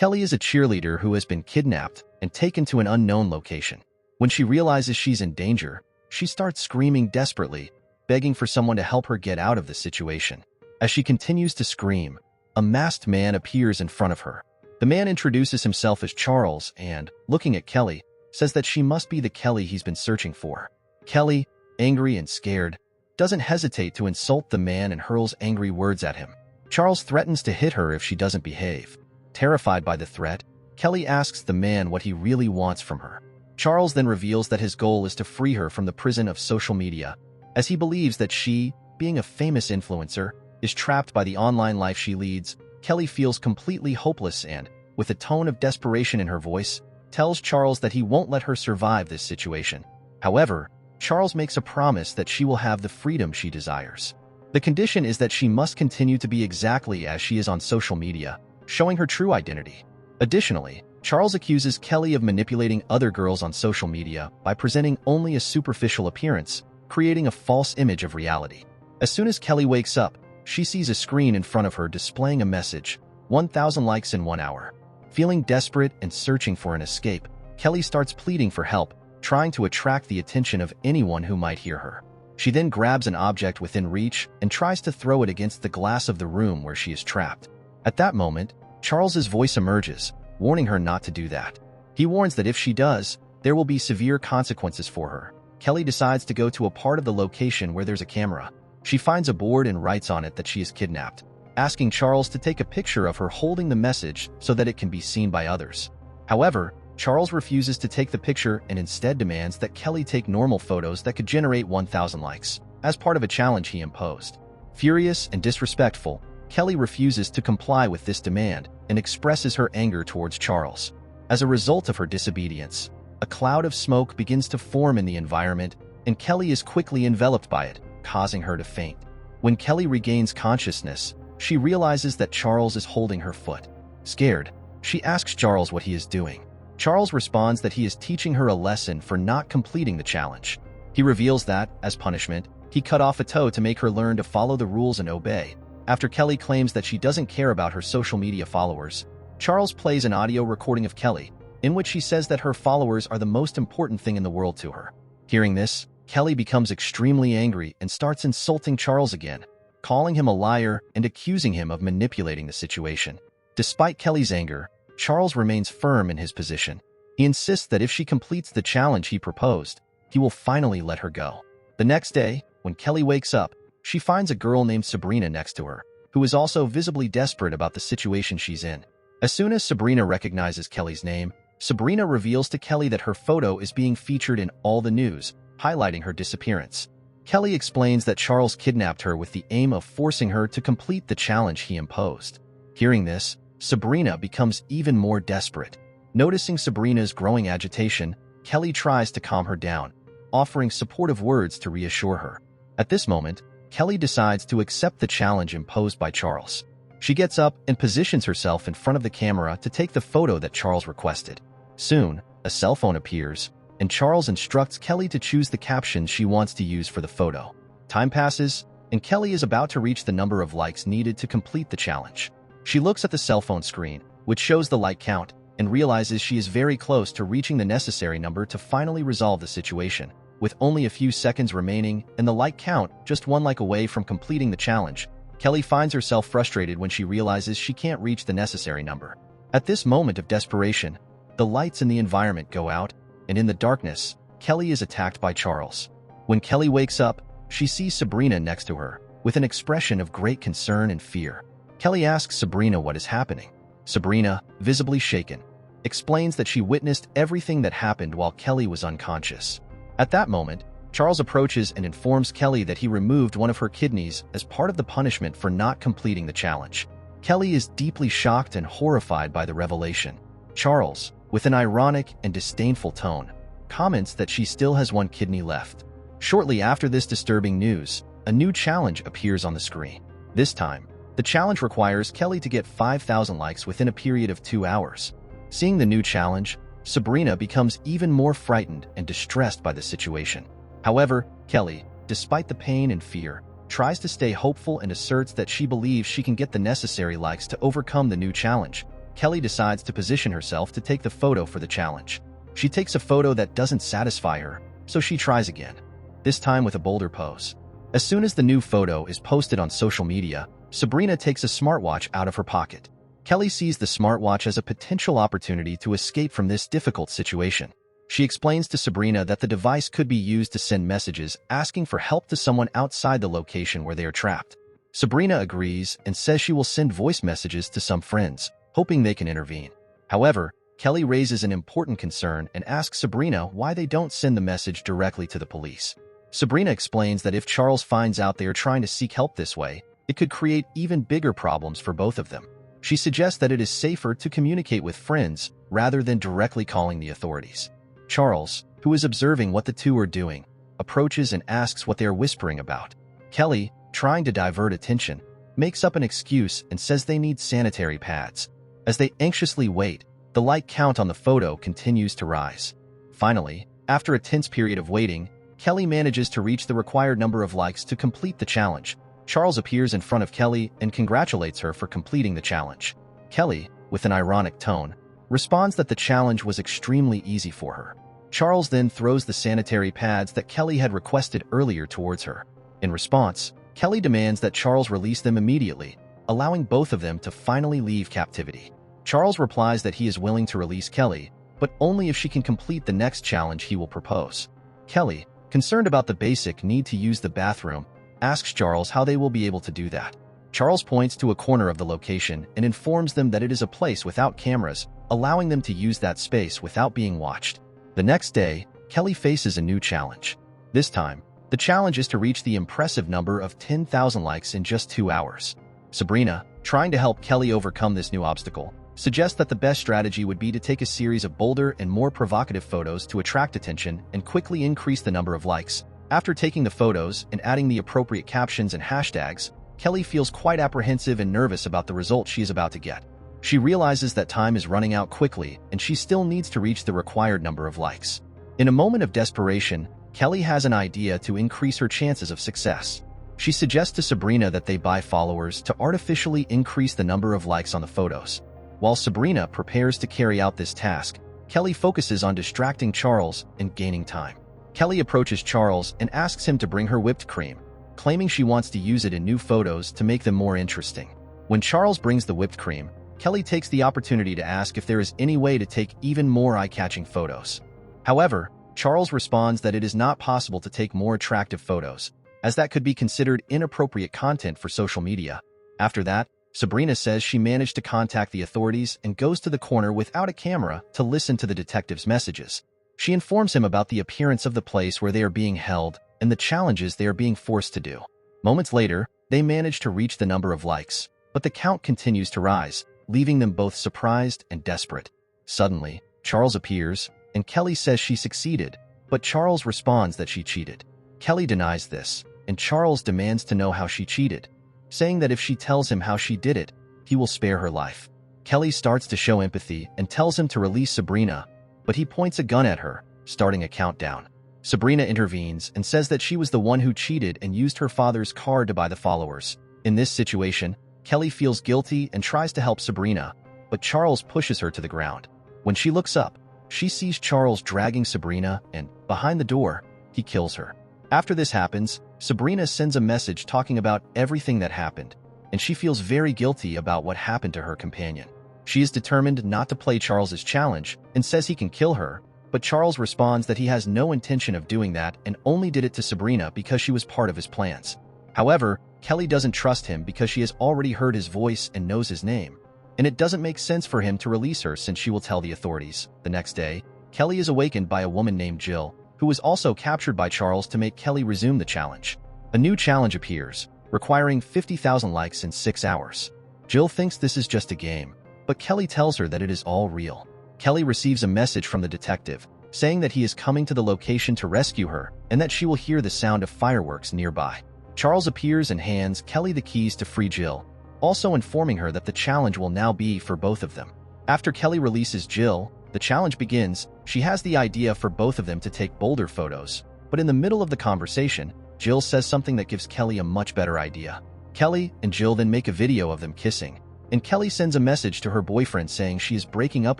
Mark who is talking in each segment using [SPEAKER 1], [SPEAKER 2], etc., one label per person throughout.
[SPEAKER 1] Kelly is a cheerleader who has been kidnapped and taken to an unknown location. When she realizes she's in danger, she starts screaming desperately, begging for someone to help her get out of the situation. As she continues to scream, a masked man appears in front of her. The man introduces himself as Charles and, looking at Kelly, says that she must be the Kelly he's been searching for. Kelly, angry and scared, doesn't hesitate to insult the man and hurls angry words at him. Charles threatens to hit her if she doesn't behave. Terrified by the threat, Kelly asks the man what he really wants from her. Charles then reveals that his goal is to free her from the prison of social media, as he believes that she, being a famous influencer, is trapped by the online life she leads. Kelly feels completely hopeless and, with a tone of desperation in her voice, tells Charles that he won't let her survive this situation. However, Charles makes a promise that she will have the freedom she desires. The condition is that she must continue to be exactly as she is on social media, showing her true identity. Additionally, Charles accuses Kelly of manipulating other girls on social media by presenting only a superficial appearance, creating a false image of reality. As soon as Kelly wakes up, she sees a screen in front of her displaying a message, 1,000 likes in 1 hour. Feeling desperate and searching for an escape, Kelly starts pleading for help, trying to attract the attention of anyone who might hear her. She then grabs an object within reach and tries to throw it against the glass of the room where she is trapped. At that moment, Charles's voice emerges, warning her not to do that. He warns that if she does, there will be severe consequences for her. Kelly decides to go to a part of the location where there's a camera. She finds a board and writes on it that she is kidnapped, asking Charles to take a picture of her holding the message so that it can be seen by others. However, Charles refuses to take the picture and instead demands that Kelly take normal photos that could generate 1,000 likes, as part of a challenge he imposed. Furious and disrespectful, Kelly refuses to comply with this demand and expresses her anger towards Charles. As a result of her disobedience, a cloud of smoke begins to form in the environment, and Kelly is quickly enveloped by it, causing her to faint. When Kelly regains consciousness, she realizes that Charles is holding her foot. Scared, she asks Charles what he is doing. Charles responds that he is teaching her a lesson for not completing the challenge. He reveals that, as punishment, he cut off a toe to make her learn to follow the rules and obey. After Kelly claims that she doesn't care about her social media followers, Charles plays an audio recording of Kelly, in which she says that her followers are the most important thing in the world to her. Hearing this, Kelly becomes extremely angry and starts insulting Charles again, calling him a liar and accusing him of manipulating the situation. Despite Kelly's anger, Charles remains firm in his position. He insists that if she completes the challenge he proposed, he will finally let her go. The next day, when Kelly wakes up, she finds a girl named Sabrina next to her, who is also visibly desperate about the situation she's in. As soon as Sabrina recognizes Kelly's name, Sabrina reveals to Kelly that her photo is being featured in all the news, highlighting her disappearance. Kelly explains that Charles kidnapped her with the aim of forcing her to complete the challenge he imposed. Hearing this, Sabrina becomes even more desperate. Noticing Sabrina's growing agitation, Kelly tries to calm her down, offering supportive words to reassure her. At this moment, Kelly decides to accept the challenge imposed by Charles. She gets up and positions herself in front of the camera to take the photo that Charles requested. Soon, a cell phone appears, and Charles instructs Kelly to choose the captions she wants to use for the photo. Time passes, and Kelly is about to reach the number of likes needed to complete the challenge. She looks at the cell phone screen, which shows the like count, and realizes she is very close to reaching the necessary number to finally resolve the situation. With only a few seconds remaining and the like count just 1 like away from completing the challenge, Kelly finds herself frustrated when she realizes she can't reach the necessary number. At this moment of desperation, the lights in the environment go out, and in the darkness, Kelly is attacked by Charles. When Kelly wakes up, she sees Sabrina next to her, with an expression of great concern and fear. Kelly asks Sabrina what is happening. Sabrina, visibly shaken, explains that she witnessed everything that happened while Kelly was unconscious. At that moment, Charles approaches and informs Kelly that he removed one of her kidneys as part of the punishment for not completing the challenge. Kelly is deeply shocked and horrified by the revelation. Charles, with an ironic and disdainful tone, comments that she still has one kidney left. Shortly after this disturbing news, a new challenge appears on the screen. This time, the challenge requires Kelly to get 5,000 likes within a period of 2 hours. Seeing the new challenge, Sabrina becomes even more frightened and distressed by the situation. However, Kelly, despite the pain and fear, tries to stay hopeful and asserts that she believes she can get the necessary likes to overcome the new challenge. Kelly decides to position herself to take the photo for the challenge. She takes a photo that doesn't satisfy her, so she tries again, this time with a bolder pose. As soon as the new photo is posted on social media, Sabrina takes a smartwatch out of her pocket. Kelly sees the smartwatch as a potential opportunity to escape from this difficult situation. She explains to Sabrina that the device could be used to send messages asking for help to someone outside the location where they are trapped. Sabrina agrees and says she will send voice messages to some friends, hoping they can intervene. However, Kelly raises an important concern and asks Sabrina why they don't send the message directly to the police. Sabrina explains that if Charles finds out they are trying to seek help this way, it could create even bigger problems for both of them. She suggests that it is safer to communicate with friends rather than directly calling the authorities. Charles, who is observing what the two are doing, approaches and asks what they are whispering about. Kelly, trying to divert attention, makes up an excuse and says they need sanitary pads. As they anxiously wait, the like count on the photo continues to rise. Finally, after a tense period of waiting, Kelly manages to reach the required number of likes to complete the challenge. Charles appears in front of Kelly and congratulates her for completing the challenge. Kelly, with an ironic tone, responds that the challenge was extremely easy for her. Charles then throws the sanitary pads that Kelly had requested earlier towards her. In response, Kelly demands that Charles release them immediately, allowing both of them to finally leave captivity. Charles replies that he is willing to release Kelly, but only if she can complete the next challenge he will propose. Kelly, concerned about the basic need to use the bathroom, asks Charles how they will be able to do that. Charles points to a corner of the location and informs them that it is a place without cameras, allowing them to use that space without being watched. The next day, Kelly faces a new challenge. This time, the challenge is to reach the impressive number of 10,000 likes in just 2 hours. Sabrina, trying to help Kelly overcome this new obstacle, suggests that the best strategy would be to take a series of bolder and more provocative photos to attract attention and quickly increase the number of likes. After taking the photos and adding the appropriate captions and hashtags, Kelly feels quite apprehensive and nervous about the result she is about to get. She realizes that time is running out quickly and she still needs to reach the required number of likes. In a moment of desperation, Kelly has an idea to increase her chances of success. She suggests to Sabrina that they buy followers to artificially increase the number of likes on the photos. While Sabrina prepares to carry out this task, Kelly focuses on distracting Charles and gaining time. Kelly approaches Charles and asks him to bring her whipped cream, claiming she wants to use it in new photos to make them more interesting. When Charles brings the whipped cream, Kelly takes the opportunity to ask if there is any way to take even more eye-catching photos. However, Charles responds that it is not possible to take more attractive photos, as that could be considered inappropriate content for social media. After that, Sabrina says she managed to contact the authorities and goes to the corner without a camera to listen to the detective's messages. She informs him about the appearance of the place where they are being held and the challenges they are being forced to do. Moments later, they manage to reach the number of likes, but the count continues to rise, leaving them both surprised and desperate. Suddenly, Charles appears, and Kelly says she succeeded, but Charles responds that she cheated. Kelly denies this, and Charles demands to know how she cheated, saying that if she tells him how she did it, he will spare her life. Kelly starts to show empathy and tells him to release Sabrina, but he points a gun at her, starting a countdown. Sabrina intervenes and says that she was the one who cheated and used her father's card to buy the followers. In this situation, Kelly feels guilty and tries to help Sabrina, but Charles pushes her to the ground. When she looks up, she sees Charles dragging Sabrina and, behind the door, he kills her. After this happens, Sabrina sends a message talking about everything that happened, and she feels very guilty about what happened to her companion. She is determined not to play Charles's challenge and says he can kill her, but Charles responds that he has no intention of doing that and only did it to Sabrina because she was part of his plans. However, Kelly doesn't trust him because she has already heard his voice and knows his name, and it doesn't make sense for him to release her since she will tell the authorities. The next day, Kelly is awakened by a woman named Jill, who was also captured by Charles to make Kelly resume the challenge. A new challenge appears, requiring 50,000 likes in 6 hours. Jill thinks this is just a game, but Kelly tells her that it is all real. Kelly receives a message from the detective, saying that he is coming to the location to rescue her and that she will hear the sound of fireworks nearby. Charles appears and hands Kelly the keys to free Jill, also informing her that the challenge will now be for both of them. After Kelly releases Jill, the challenge begins. She has the idea for both of them to take bolder photos, but in the middle of the conversation, Jill says something that gives Kelly a much better idea. Kelly and Jill then make a video of them kissing, and Kelly sends a message to her boyfriend saying she is breaking up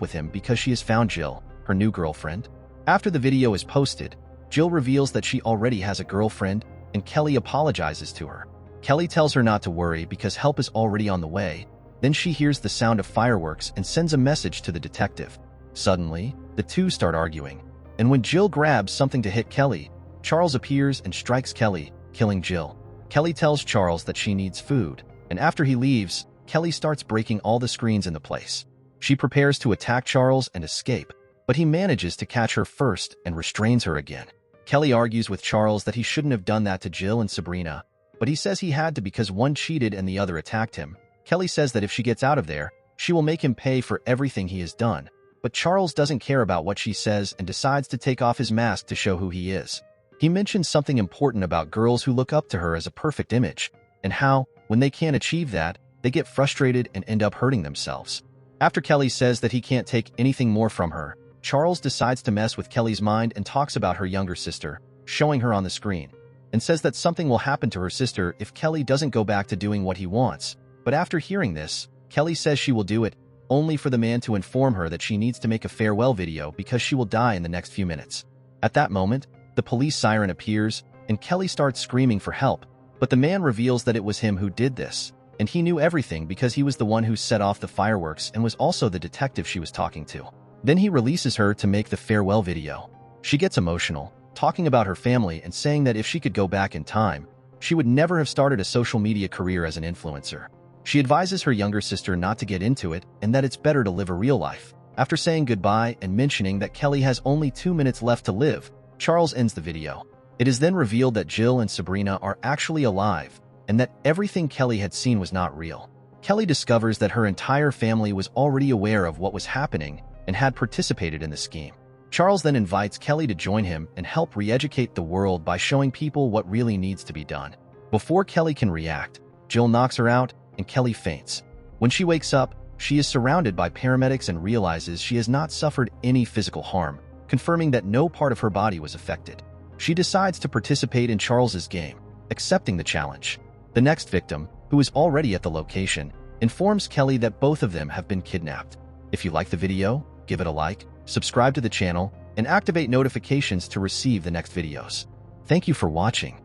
[SPEAKER 1] with him because she has found Jill, her new girlfriend. After the video is posted, Jill reveals that she already has a girlfriend, and Kelly apologizes to her. Kelly tells her not to worry because help is already on the way. Then she hears the sound of fireworks and sends a message to the detective. Suddenly, the two start arguing, and when Jill grabs something to hit Kelly, Charles appears and strikes Kelly, killing Jill. Kelly tells Charles that she needs food, and after he leaves, Kelly starts breaking all the screens in the place. She prepares to attack Charles and escape, but he manages to catch her first and restrains her again. Kelly argues with Charles that he shouldn't have done that to Jill and Sabrina, but he says he had to because one cheated and the other attacked him. Kelly says that if she gets out of there, she will make him pay for everything he has done, but Charles doesn't care about what she says and decides to take off his mask to show who he is. He mentions something important about girls who look up to her as a perfect image, and how, when they can't achieve that, they get frustrated and end up hurting themselves. After Kelly says that he can't take anything more from her, Charles decides to mess with Kelly's mind and talks about her younger sister, showing her on the screen, and says that something will happen to her sister if Kelly doesn't go back to doing what he wants. But after hearing this, Kelly says she will do it, only for the man to inform her that she needs to make a farewell video because she will die in the next few minutes. At that moment, the police siren appears, and Kelly starts screaming for help, but the man reveals that it was him who did this, and he knew everything because he was the one who set off the fireworks and was also the detective she was talking to. Then he releases her to make the farewell video. She gets emotional, talking about her family and saying that if she could go back in time, she would never have started a social media career as an influencer. She advises her younger sister not to get into it and that it's better to live a real life. After saying goodbye and mentioning that Kelly has only 2 minutes left to live, Charles ends the video. It is then revealed that Jill and Sabrina are actually alive and that everything Kelly had seen was not real. Kelly discovers that her entire family was already aware of what was happening and had participated in the scheme. Charles then invites Kelly to join him and help re-educate the world by showing people what really needs to be done. Before Kelly can react, Jill knocks her out and Kelly faints. When she wakes up, she is surrounded by paramedics and realizes she has not suffered any physical harm, confirming that no part of her body was affected. She decides to participate in Charles's game, accepting the challenge. The next victim, who is already at the location, informs Kelly that both of them have been kidnapped. If you like the video, give it a like, subscribe to the channel, and activate notifications to receive the next videos. Thank you for watching.